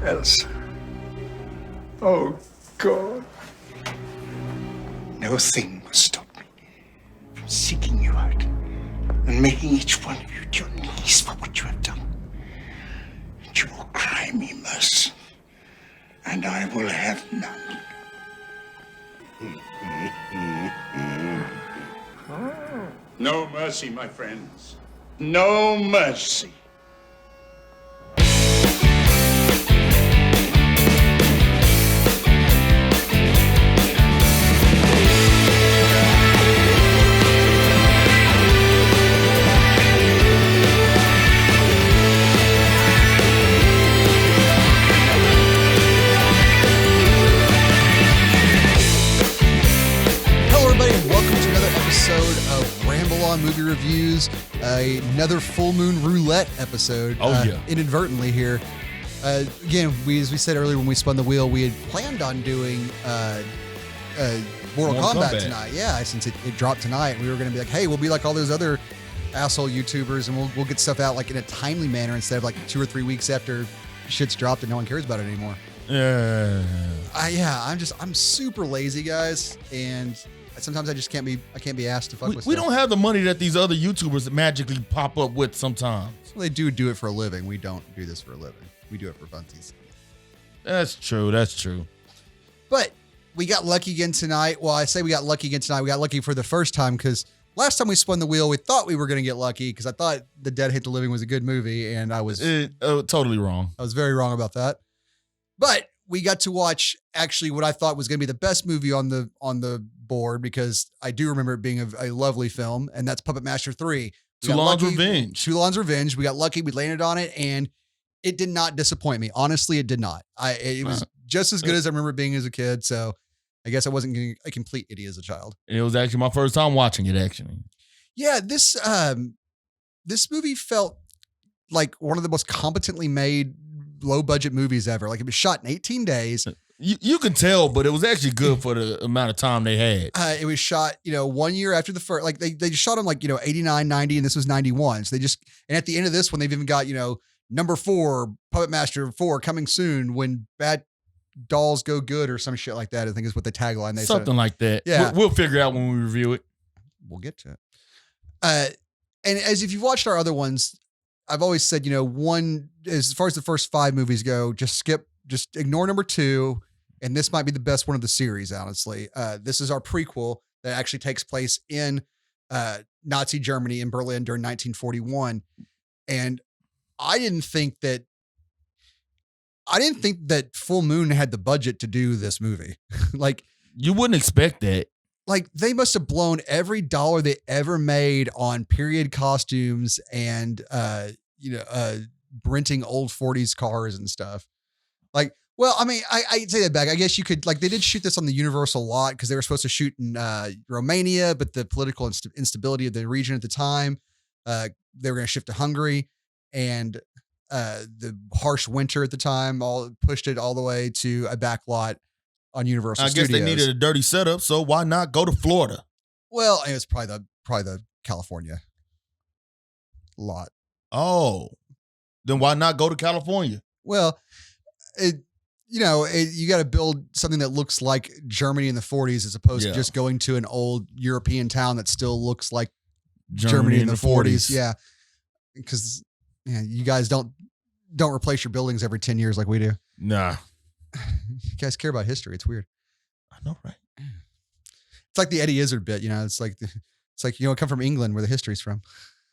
Elsa. Oh, God. No thing will stop me from seeking you out and making each one of you to your knees for what you have done. And you will cry me mercy, and I will have none. No mercy, my friends. No mercy. Of Ramble on Movie Reviews, another full Moon Roulette episode. Inadvertently here. Again, as we said earlier when we spun the wheel, we had planned on doing Mortal Kombat tonight. Yeah, since it dropped tonight, we were going to be like, hey, we'll be like all those other asshole YouTubers, and we'll get stuff out like in a timely manner instead of like 2 or 3 weeks after shit's dropped and no one cares about it anymore. I'm super lazy, guys, and sometimes I just can't be asked to fuck with stuff. We don't have the money that these other YouTubers that magically pop up with sometimes. Well, they do it for a living. We don't do this for a living. We do it for funsies. That's true. But we got lucky again tonight. Well, I say we got lucky again tonight. We got lucky for the first time because last time we spun the wheel, we thought we were going to get lucky because I thought The Dead Hate the Living was a good movie, and I was totally wrong. I was very wrong about that. But we got to watch actually what I thought was going to be the best movie on the board, because I do remember it being a lovely film, and that's Puppet Master 3. Toulon's Revenge. We got lucky. We landed on it, and it did not disappoint me. Honestly, it did not. It was just as good as I remember it being as a kid, so I guess I wasn't a complete idiot as a child. It was actually my first time watching it, actually. Yeah, this movie felt like one of the most competently made low-budget movies ever. Like, it was shot in 18 days. You can tell, but it was actually good for the amount of time they had. It was shot, 1 year after the first, like they shot them like, 89, 90, and this was 91. So and at the end of this one, they've even got, number 4, Puppet Master 4 coming soon when bad dolls go good or some shit like that, I think is what the tagline they Something said. like that. Yeah. We'll figure out when we review it. We'll get to it. And as if you've watched our other ones, I've always said, as far as the first 5 movies go, just ignore number 2. And this might be the best one of the series, honestly. This is our prequel that actually takes place in Nazi Germany in Berlin during 1941. And I didn't think that Full Moon had the budget to do this movie. Like, you wouldn't expect that. Like, they must have blown every dollar they ever made on period costumes and renting old 40s cars and stuff. Like, well, I mean, I say that back. I guess you could, like, they did shoot this on the Universal lot because they were supposed to shoot in Romania, but the political instability of the region at the time, they were going to shift to Hungary, and the harsh winter at the time all pushed it all the way to a back lot on Universal Studios. I guess they needed a dirty setup, so why not go to Florida? Well, it was probably the California lot. Oh, then why not go to California? Well, you got to build something that looks like Germany in the 40s as opposed to just going to an old European town that still looks like Germany in the 40s. Yeah. Because you guys don't replace your buildings every 10 years like we do. Nah. You guys care about history. It's weird. I know, right? It's like the Eddie Izzard bit, it's like come from England where the history's from.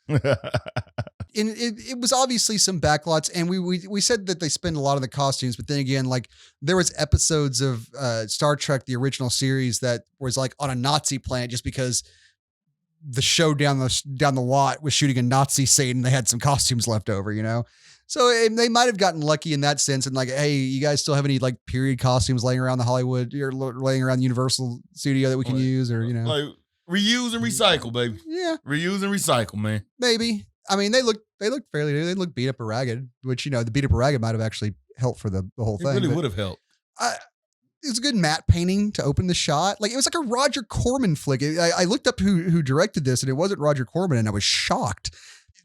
And it was obviously some backlots, and we said that they spend a lot on the costumes, but then again, like, there was episodes of Star Trek, the original series, that was like on a Nazi planet just because the show down the lot was shooting a Nazi scene and they had some costumes left over, So they might have gotten lucky in that sense, and like, hey, you guys still have any like period costumes laying around the Hollywood or laying around the Universal studio that we can use, or like reuse and recycle, baby. Yeah, reuse and recycle, man. Maybe. I mean, they look fairly new. They look beat up or ragged, which the beat up or ragged might have actually helped for the whole thing. It really would have helped. It was a good matte painting to open the shot. Like, it was like a Roger Corman flick. I looked up who directed this, and it wasn't Roger Corman, and I was shocked.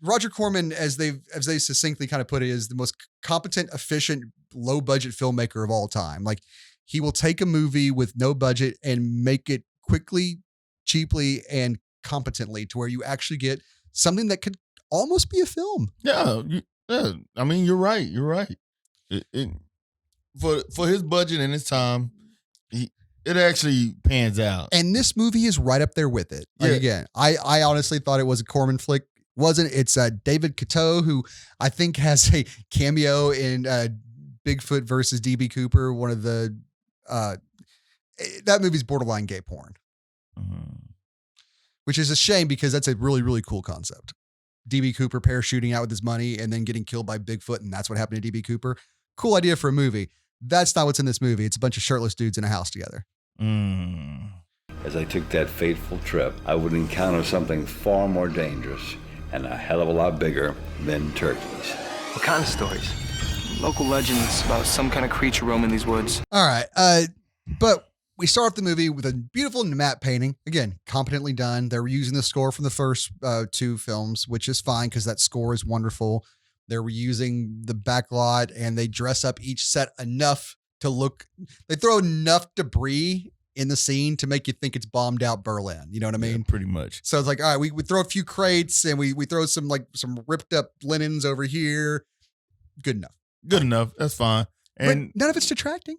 Roger Corman, as they succinctly kind of put it, is the most competent, efficient, low budget filmmaker of all time. Like he will take a movie with no budget and make it quickly, cheaply, and competently to where you actually get something that could almost be a film. Yeah. I mean, you're right. You're right. For his budget and his time, it actually pans out. And this movie is right up there with it. Like, again, I honestly thought it was a Corman flick. Wasn't. It's David Coteau, who I think has a cameo in Bigfoot versus DB Cooper. One of the that movie's borderline gay porn, which is a shame because that's a really, really cool concept. DB Cooper parachuting out with his money and then getting killed by Bigfoot, and that's what happened to DB Cooper. Cool idea for a movie. That's not what's in this movie. It's a bunch of shirtless dudes in a house together. As I took that fateful trip, I would encounter something far more dangerous and a hell of a lot bigger than turkeys. What kind of stories? Local legends about some kind of creature roaming these woods. All right. But we start off the movie with a beautiful matte painting. Again, competently done. They were using the score from the first two films, which is fine because that score is wonderful. They were using the backlot and they dress up each set enough to look, they throw enough debris in the scene to make you think it's bombed out Berlin. You know what I mean? Yeah, pretty much. So it's like, all right, we throw a few crates and we throw some ripped up linens over here. Good enough. Good enough. That's fine. And but none of it's detracting.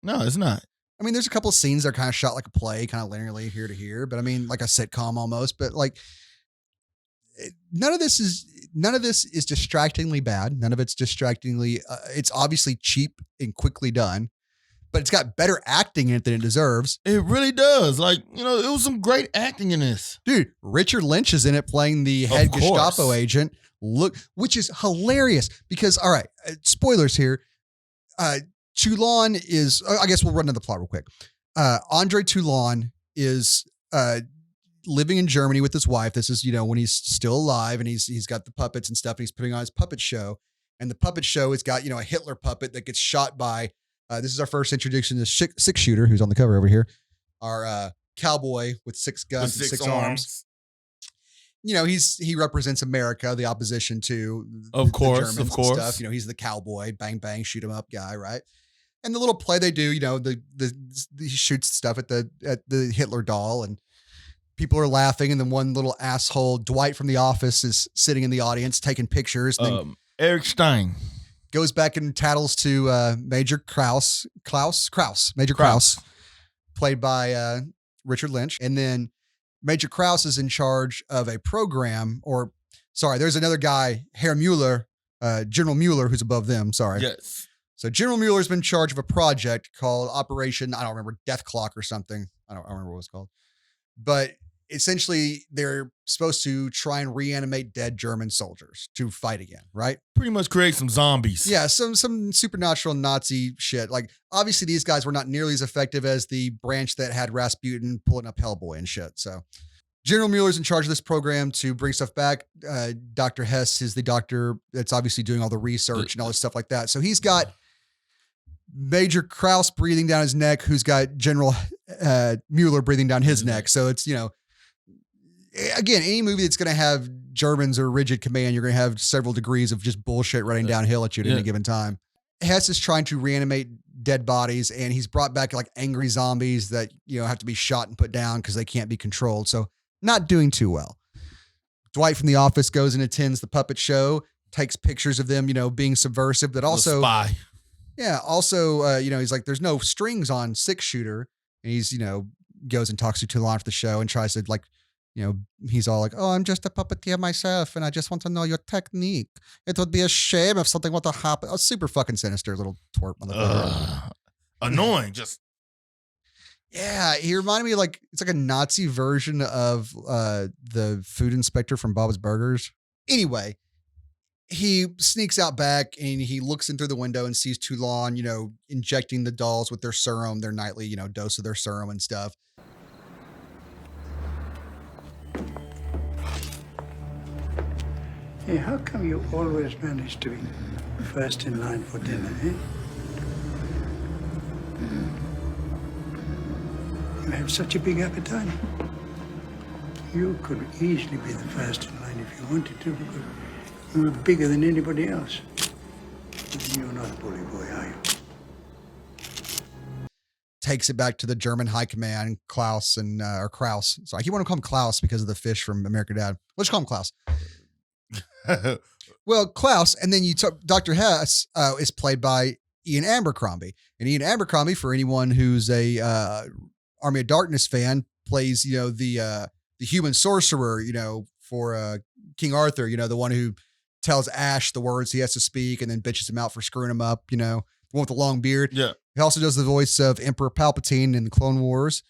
No, it's not. I mean, there's a couple of scenes that are kind of shot like a play, kind of linearly here to here, but I mean, like a sitcom almost, but like none of this is distractingly bad. None of it's distractingly, it's obviously cheap and quickly done, but it's got better acting in it than it deserves. It really does. Like, it was some great acting in this. Dude, Richard Lynch is in it playing the head Gestapo agent. Which is hilarious because, all right, spoilers here. Toulon is, I guess we'll run into the plot real quick. Andre Toulon is living in Germany with his wife. This is, when he's still alive and he's got the puppets and stuff and he's putting on his puppet show. And the puppet show has got, a Hitler puppet that gets shot by, this is our first introduction to Six Shooter, who's on the cover over here. Our cowboy with 6 guns and 6 arms. He represents America, the opposition to the Germans and stuff. He's the cowboy, bang, bang, shoot him up guy, right? And the little play they do, he shoots stuff at the Hitler doll and people are laughing. And then one little asshole, Dwight from The Office, is sitting in the audience taking pictures. And then Eric Stein goes back and tattles to Major Kraus, played by Richard Lynch. And then Major Kraus is in charge of a program, there's another guy, Herr Mueller, General Mueller, who's above them. Sorry. Yes. So General Mueller's been in charge of a project called Operation, I don't remember, Death Clock or something. I don't remember what it was called. But essentially, they're supposed to try and reanimate dead German soldiers to fight again, right? Pretty much create some zombies. Yeah, some supernatural Nazi shit. Like, obviously, these guys were not nearly as effective as the branch that had Rasputin pulling up Hellboy and shit. So General Mueller's in charge of this program to bring stuff back. Dr. Hess is the doctor that's obviously doing all the research and all this stuff like that. So he's got Major Kraus breathing down his neck, who's got General Mueller breathing down his neck. So it's, again, any movie that's going to have Germans or rigid command, you're going to have several degrees of just bullshit running downhill at you at any given time. Hess is trying to reanimate dead bodies, and he's brought back like angry zombies that, have to be shot and put down because they can't be controlled. So not doing too well. Dwight from The Office goes and attends the puppet show, takes pictures of them, being subversive, but also spy. Yeah. Also, he's like, there's no strings on 6 Shooter. And he's, goes and talks to Toulon for the show and tries to he's all like, oh, I'm just a puppeteer myself. And I just want to know your technique. It would be a shame if something were to happen. A super fucking sinister little twerp motherfucker. Annoying. Just. Yeah. He reminded me it's like a Nazi version of the food inspector from Bob's Burgers. Anyway. He sneaks out back and he looks in through the window and sees Toulon, injecting the dolls with their serum, their nightly, dose of their serum and stuff. Hey, how come you always manage to be first in line for dinner, eh? You have such a big appetite. You could easily be the first in line. line if you wanted to, because we were bigger than anybody else. But you're not a bully boy, are you? Takes it back to the German high command, Klaus or Kraus. So I keep wanting to call him Klaus because of the fish from American Dad. Let's call him Klaus. Well, Klaus, and then Dr. Hess is played by Ian Abercrombie. And Ian Abercrombie, for anyone who's a Army of Darkness fan, plays, the human sorcerer, for King Arthur, the one who tells Ash the words he has to speak and then bitches him out for screwing him up, the one with the long beard. Yeah. He also does the voice of Emperor Palpatine in the Clone Wars.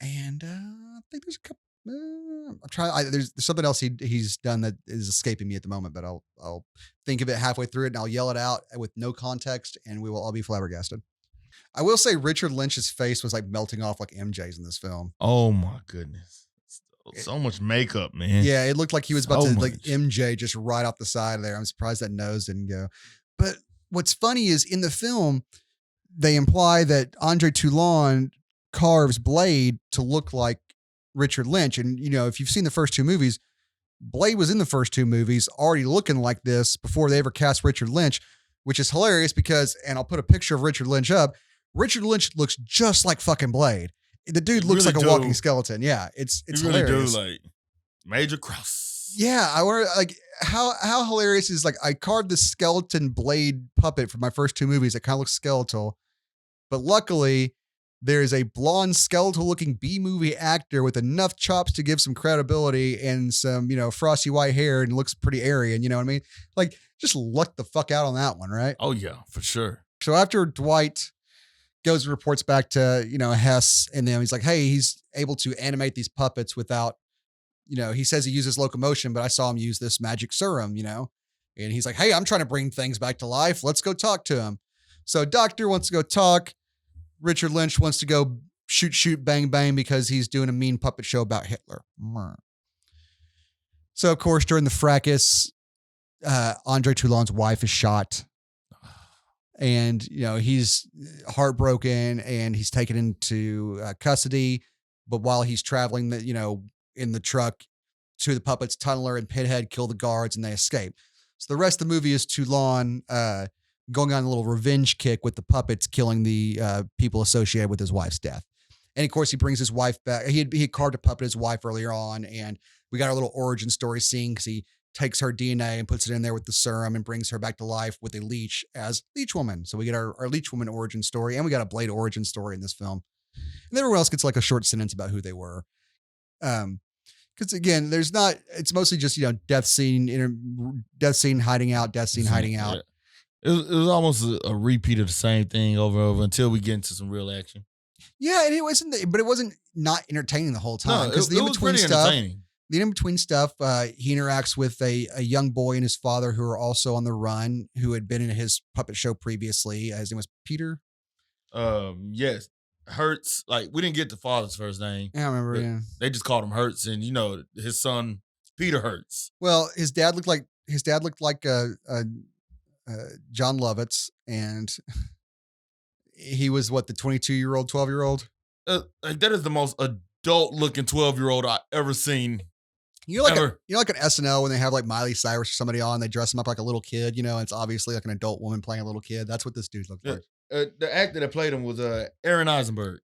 And I think there's a couple. There's something else he's done that is escaping me at the moment, but I'll think of it halfway through it and I'll yell it out with no context and we will all be flabbergasted. I will say Richard Lynch's face was like melting off like MJ's in this film. Oh my goodness. So much makeup, man. Yeah, it looked like he was about So to much. like MJ just right off the side of there. I'm surprised that nose didn't go. But what's funny is in the film, they imply that Andre Toulon carves Blade to look like Richard Lynch. And, if you've seen the first two movies, Blade was in the first two movies already looking like this before they ever cast Richard Lynch, which is hilarious because, and I'll put a picture of Richard Lynch up, Richard Lynch looks just like fucking Blade. The dude looks really like a do. walking skeleton. Yeah, it's You really hilarious. do, like Major Cross. Yeah, I wonder like how hilarious is like I carved this skeleton Blade puppet for my first two movies that kind of looks skeletal, but luckily there is a blonde skeletal looking B-movie actor with enough chops to give some credibility and some frosty white hair and looks pretty airy, and you know what I mean? Like just luck the fuck out on that one, right? Oh yeah, for sure. So after Dwight goes and reports back to Hess, and then he's like, hey, he's able to animate these puppets without. He says he uses locomotion, but I saw him use this magic serum, and he's like, hey, I'm trying to bring things back to life. Let's go talk to him. So Doctor wants to go talk. Richard Lynch wants to go shoot, bang, bang, because he's doing a mean puppet show about Hitler. So, of course, during the fracas, Andre Toulon's wife is shot. And, he's heartbroken and he's taken into custody. But while he's traveling, in the truck, two of the puppets, Tunneler and Pinhead, kill the guards and they escape. So the rest of the movie is Toulon going on a little revenge kick with the puppets killing the people associated with his wife's death. And of course, he brings his wife back. He had carved a puppet his wife earlier on, and we got our little origin story scene because he takes her DNA and puts it in there with the serum and brings her back to life with a leech as Leech Woman. So we get our Leech Woman origin story, and we got a Blade origin story in this film. And everyone else gets like a short sentence about who they were. Because again, it's mostly just, death scene hiding out, death scene hiding out. Yeah. It was almost a repeat of the same thing over and over until we get into some real action. Yeah, and it wasn't not entertaining the whole time. No, it was pretty entertaining. The in-between stuff, he interacts with a young boy and his father who are also on the run, who had been in his puppet show previously. His name was Peter. Yes. Hertz. Like, we didn't get the father's first name. Yeah, I remember, yeah. They just called him Hertz, and his son, Peter Hertz. Well, his dad looked like John Lovitz, and he was the 22-year-old, 12-year-old? Like, that is the most adult-looking 12-year-old I've ever seen. Like an SNL when they have like Miley Cyrus or somebody on, they dress him up like a little kid, it's obviously like an adult woman playing a little kid. That's what this dude looks like. The actor that played him was Aaron Eisenberg.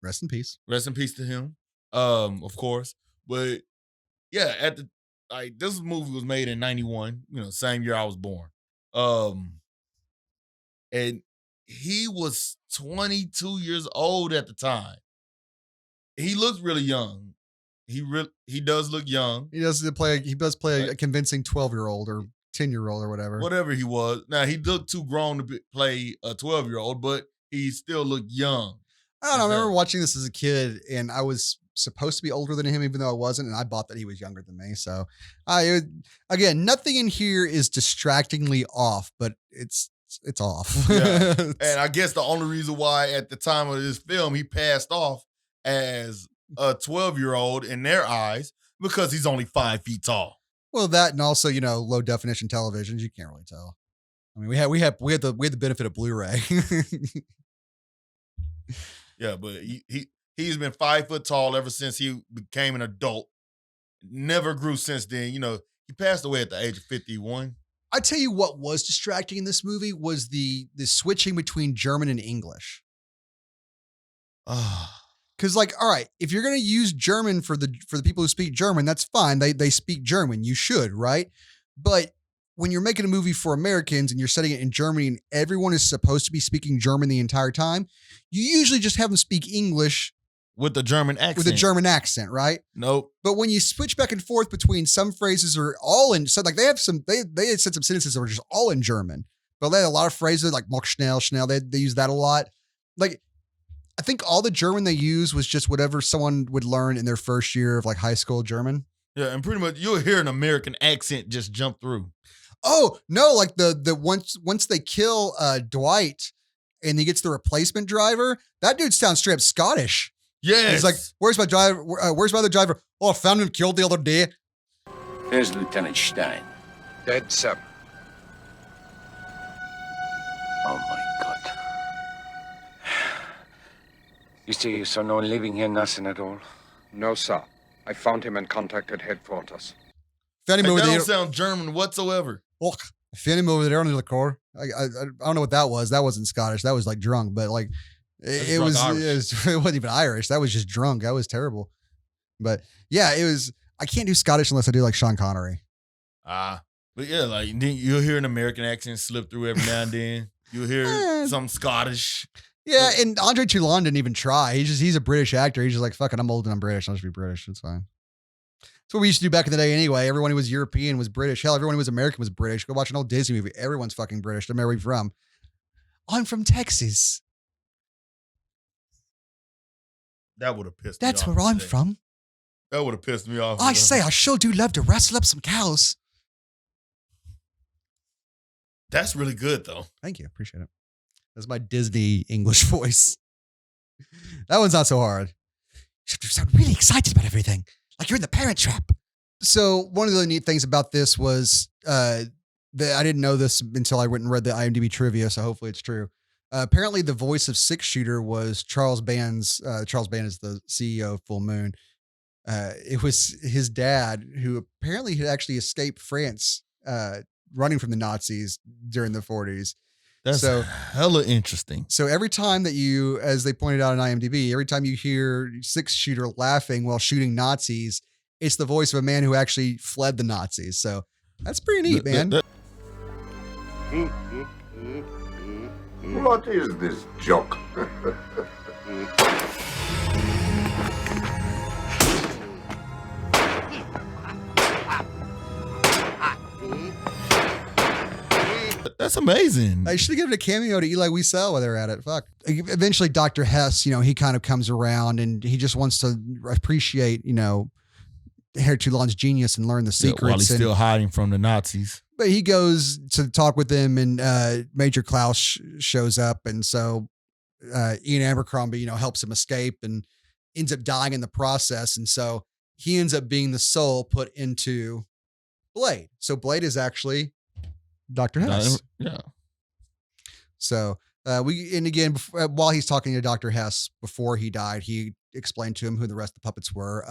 Rest in peace. Rest in peace to him. Of course. But yeah, this movie was made in 91, same year I was born. And he was 22 years old at the time. He looks really young. He does look young. He does play a convincing 12-year-old or 10-year-old or whatever. Whatever he was. Now, he looked too grown to play a 12-year-old, but he still looked young. I don't know. I remember watching this as a kid, and I was supposed to be older than him, even though I wasn't, and I bought that he was younger than me. So, again, nothing in here is distractingly off, but it's off. Yeah. And I guess the only reason why at the time of this film he passed off as a 12-year-old in their eyes because he's only 5 feet tall. Well, that and also, low definition televisions, you can't really tell. I mean, we had the benefit of Blu-ray. Yeah, but he's been 5 foot tall ever since he became an adult. Never grew since then. He passed away at the age of 51. I tell you what was distracting in this movie was the switching between German and English. Because, like, all right, if you're going to use German for the people who speak German, that's fine. They speak German. You should, right? But when you're making a movie for Americans and you're setting it in Germany and everyone is supposed to be speaking German the entire time, you usually just have them speak English with a German accent. Right? Nope. But when you switch back and forth between some phrases are all in, so like they had said some sentences that were just all in German, but they had a lot of phrases like "mach schnell," they use that a lot. Like, I think all the German they use was just whatever someone would learn in their first year of like high school German. Yeah, and pretty much you'll hear an American accent just jump through. Oh no! Like the once they kill Dwight and he gets the replacement driver, that dude sounds straight up Scottish. Yeah, he's like, "Where's my driver? Where's my other driver? Oh, I found him killed the other day." There's Lieutenant Stein. Dead, sir. Oh my God. You see, so no one living here, nothing at all? No, sir. I found him and contacted headquarters. Found him that over there. don't sound German whatsoever. Oh, I found him over there under the car. I don't know what that was. That wasn't Scottish. That was like drunk, but like it wasn't even Irish. That was just drunk. That was terrible. But yeah, it was. I can't do Scottish unless I do like Sean Connery. But yeah, like then you'll hear an American accent slip through every now and then. You'll hear some Scottish. Yeah, and Andre Toulon didn't even try. He's a British actor. He's just like, fucking, I'm old and I'm British. I'll just be British. It's fine. That's what we used to do back in the day anyway. Everyone who was European was British. Hell, everyone who was American was British. Go watch an old Disney movie. Everyone's fucking British. No matter where you're from. I'm from Texas. That would have pissed me off. That's where I'm from. That would have pissed me off. I say, I sure do love to wrestle up some cows. That's really good, though. Thank you. Appreciate it. That's my Disney English voice. That one's not so hard. You sound really excited about everything. Like you're in the Parent Trap. So one of the neat things about this was that I didn't know this until I went and read the IMDb trivia, so hopefully it's true. Apparently the voice of Six Shooter was Charles Band's. Charles Band is the CEO of Full Moon. It was his dad who apparently had actually escaped France running from the Nazis during the 40s. That's hella interesting. So every time that you, as they pointed out on IMDb, every time you hear Six Shooter laughing while shooting Nazis, it's the voice of a man who actually fled the Nazis. So that's pretty neat, man. What is this joke? That's amazing. I should have given a cameo to Eli Wiesel while they were at it. Fuck. Eventually, Dr. Hess, he kind of comes around and he just wants to appreciate, Herr Toulon's genius and learn the secrets. While he's still hiding from the Nazis. But he goes to talk with them and Major Klaus shows up. And so Ian Abercrombie, helps him escape and ends up dying in the process. And so he ends up being the soul put into Blade. So Blade is actually Dr. Hess. Yeah. So while he's talking to Dr. Hess before he died, he explained to him who the rest of the puppets were.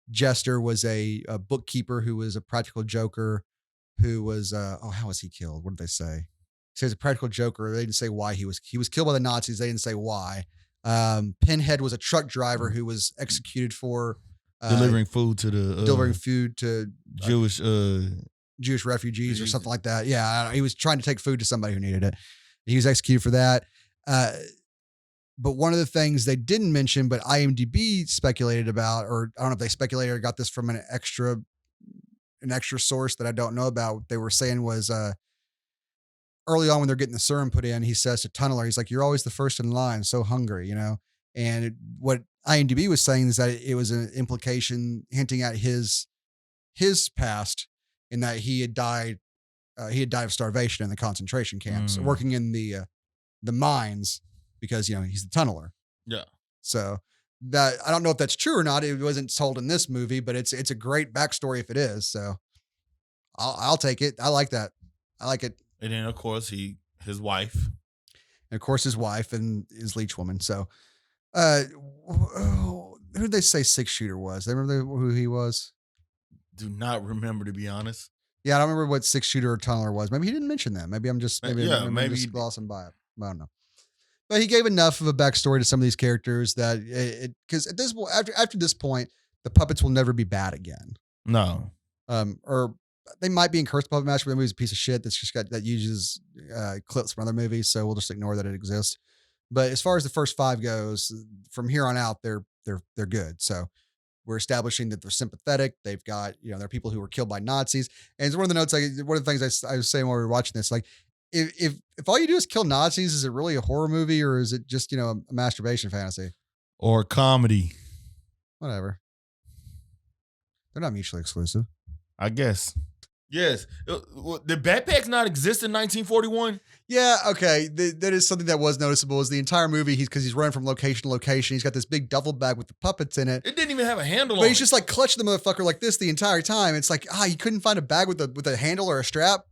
Jester was a bookkeeper who was a practical joker who was, how was he killed? What did they say? He was a practical joker. They didn't say why he was killed by the Nazis. They didn't say why. Pinhead was a truck driver who was executed for delivering food to Jewish refugees or something like that. Yeah, he was trying to take food to somebody who needed it. He was executed for that. But one of the things they didn't mention, but IMDb speculated about, or I don't know if they speculated or got this from an extra source that I don't know about. What they were saying was early on when they're getting the serum put in, he says to Tunneler, he's like, "You're always the first in line, so hungry," And what IMDb was saying is that it was an implication hinting at his past, in that he had died of starvation in the concentration camps, working in the mines because he's the tunneler. Yeah. So that I don't know if that's true or not. It wasn't told in this movie, but it's a great backstory if it is. So I'll take it. I like that. I like it. And then of course his wife. And of course his wife and his leech woman. So who did they say Six Shooter was? They remember who he was? do not remember, to be honest. Yeah, I don't remember what 6-shooter or tunneler was. Maybe he didn't mention that. Maybe I'm just maybe I'm maybe just glossing by it. I don't know. But he gave enough of a backstory to some of these characters that because at this point, after this point, the puppets will never be bad again. No. Or they might be in Cursed Puppet Master, but the movie's a piece of shit that uses clips from other movies, so we'll just ignore that it exists. But as far as the first 5 goes, from here on out, they're good. So we're establishing that they're sympathetic. They've got, they're people who were killed by Nazis. And it's one of the notes, one of the things I was saying while we were watching this, like, if all you do is kill Nazis, is it really a horror movie or is it just, a masturbation fantasy? Or comedy. Whatever. They're not mutually exclusive. I guess. Yes. The backpacks not exist in 1941? Yeah, okay. That is something that was noticeable is the entire movie, because he's running from location to location. He's got this big duffel bag with the puppets in it. It didn't even have a handle on it. But he's just like clutching the motherfucker like this the entire time. It's like, you couldn't find a bag with a handle or a strap?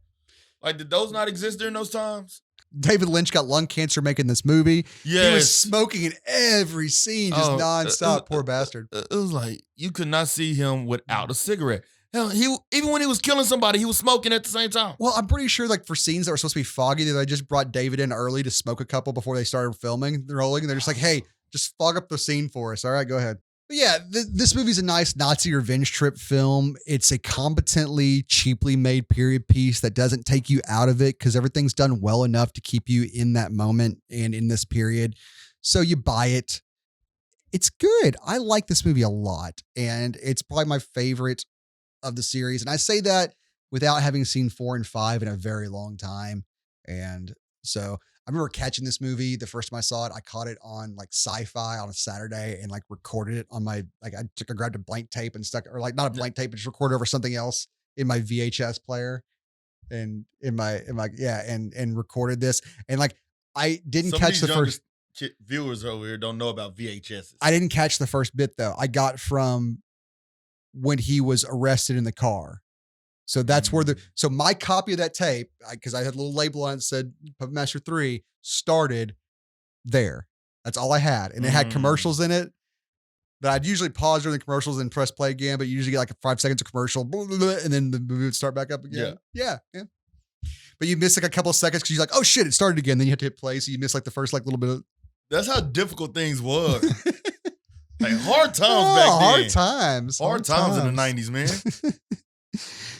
Like, did those not exist during those times? David Lynch got lung cancer making this movie. Yes. He was smoking in every scene, just nonstop. Poor bastard. It was like, you could not see him without a cigarette. Hell, even when he was killing somebody, he was smoking at the same time. Well, I'm pretty sure, like, for scenes that were supposed to be foggy, that I just brought David in early to smoke a couple before they started filming. They're rolling, and they're just like, hey, just fog up the scene for us. All right, go ahead. But yeah, this movie's a nice Nazi revenge trip film. It's a competently, cheaply made period piece that doesn't take you out of it because everything's done well enough to keep you in that moment and in this period. So you buy it. It's good. I like this movie a lot, and it's probably my favorite of the series. And I say that without having seen 4 and 5 in a very long time. And so I remember catching this movie the first time I saw it. I caught it on like Sci-Fi on a Saturday and like recorded it on my, like I grabbed a blank tape and stuck, or like not a blank tape, but just recorded over something else in my VHS player and and recorded this. And like, I didn't catch the first viewers over here don't know about VHS. I didn't catch the first bit though. I got from when he was arrested in the car. So that's where so my copy of that tape, because I had a little label on it that said Puppet Master 3, started there. That's all I had. And it had commercials in it that I'd usually pause during the commercials and press play again, but you usually get like 5 seconds of commercial, blah, blah, blah, and then the movie would start back up again. Yeah. But you miss like a couple of seconds because you're like, oh shit, it started again. Then you have to hit play. So you miss like the first like little bit of. That's how difficult things was. Like hard times back then. Hard times in the 90s, man.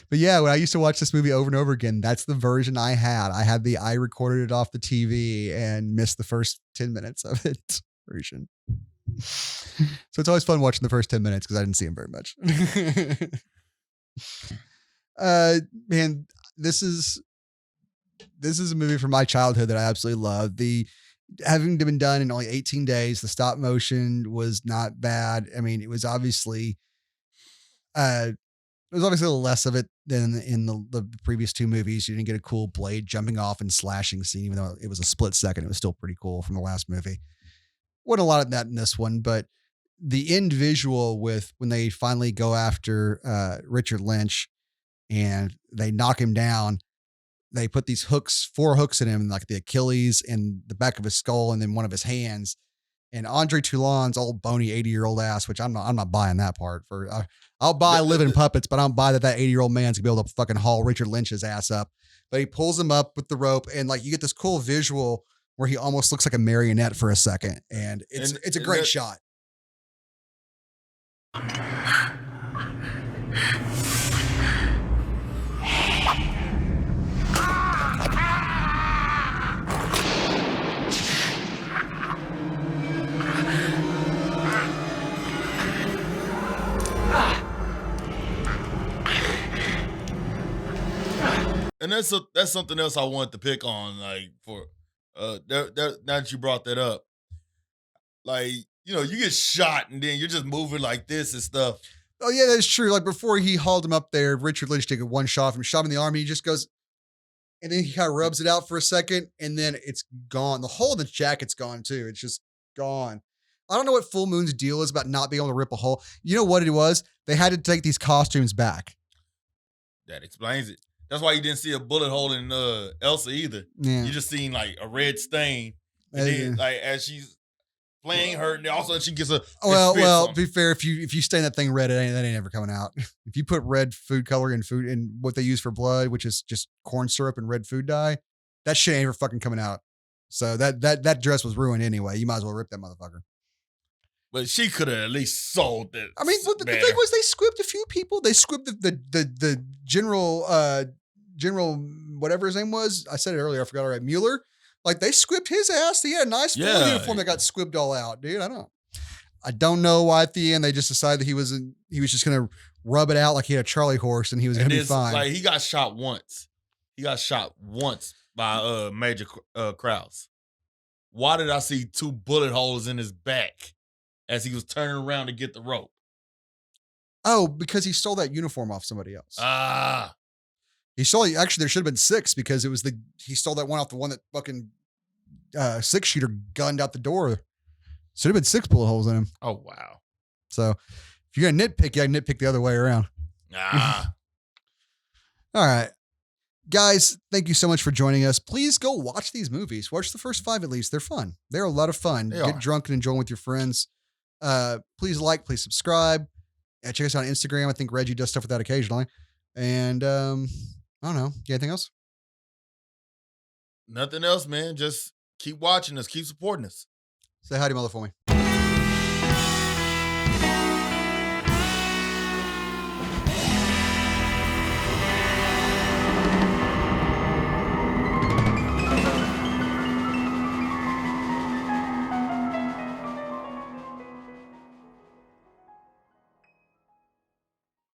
But yeah, when I used to watch this movie over and over again, that's the version I had. I recorded it off the TV and missed the first 10 minutes of it version. So it's always fun watching the first 10 minutes because I didn't see him very much. Man, this is a movie from my childhood that I absolutely love. Having been done in only 18 days, the stop motion was not bad. I mean, it was obviously a little less of it than in the previous 2 movies. You didn't get a cool blade jumping off and slashing scene, even though it was a split second. It was still pretty cool from the last movie. Wasn't a lot of that in this one, but the end visual with when they finally go after Richard Lynch and they knock him down, they put these 4 hooks in him, like the Achilles and the back of his skull and then one of his hands. And Andre Toulon's old bony 80-year-old ass, which I'm not buying that part for. I'll buy living puppets, but I don't buy that 80-year-old man's gonna be able to fucking haul Richard Lynch's ass up. But he pulls him up with the rope, and like you get this cool visual where he almost looks like a marionette for a second, and it's a great shot. And that's something else I wanted to pick on, like for now that you brought that up. Like, you get shot and then you're just moving like this and stuff. Oh yeah, that's true. Like before he hauled him up there, Richard Lynch took one shot from him, shot him in the arm, and he just goes, and then he kind of rubs it out for a second, and then it's gone. The hole in the jacket's gone too. It's just gone. I don't know what Full Moon's deal is about not being able to rip a hole. You know what it was? They had to take these costumes back. That explains it. That's why you didn't see a bullet hole in Elsa either. Yeah. You just seen like a red stain. And then like as she's playing her, and all of a sudden she gets a Well, to be fair, if you stain that thing red, that ain't ever coming out. If you put red food color in food and what they use for blood, which is just corn syrup and red food dye, that shit ain't ever fucking coming out. So that dress was ruined anyway. You might as well rip that motherfucker. But she could have at least sold it. I mean, the thing was they squibbed a few people. They squibbed the general whatever his name was. I said it earlier. I forgot. All right, Mueller. Like they squibbed his ass. He had a nice full uniform that got squibbed all out, dude. I don't know why at the end they just decided that he was just gonna rub it out like he had a Charlie horse and he was gonna be fine. Like he got shot once. He got shot once by Major Krause. Why did I see 2 bullet holes in his back as he was turning around to get the rope? Oh, because he stole that uniform off somebody else. He stole. Actually, there should have been 6 because it was he stole that one off the one that fucking 6-shooter gunned out the door. Should have been 6 bullet holes in him. Oh wow! So if you're gonna nitpick, you gotta nitpick the other way around. All right, guys, thank you so much for joining us. Please go watch these movies. Watch the first 5 at least. They're fun. They're a lot of fun. Get drunk and enjoy them with your friends. Please please subscribe. Check us out on Instagram. I think Reggie does stuff with that occasionally. And I don't know. Anything else? Nothing else, man. Just keep watching us. Keep supporting us. Say hi to mother for me.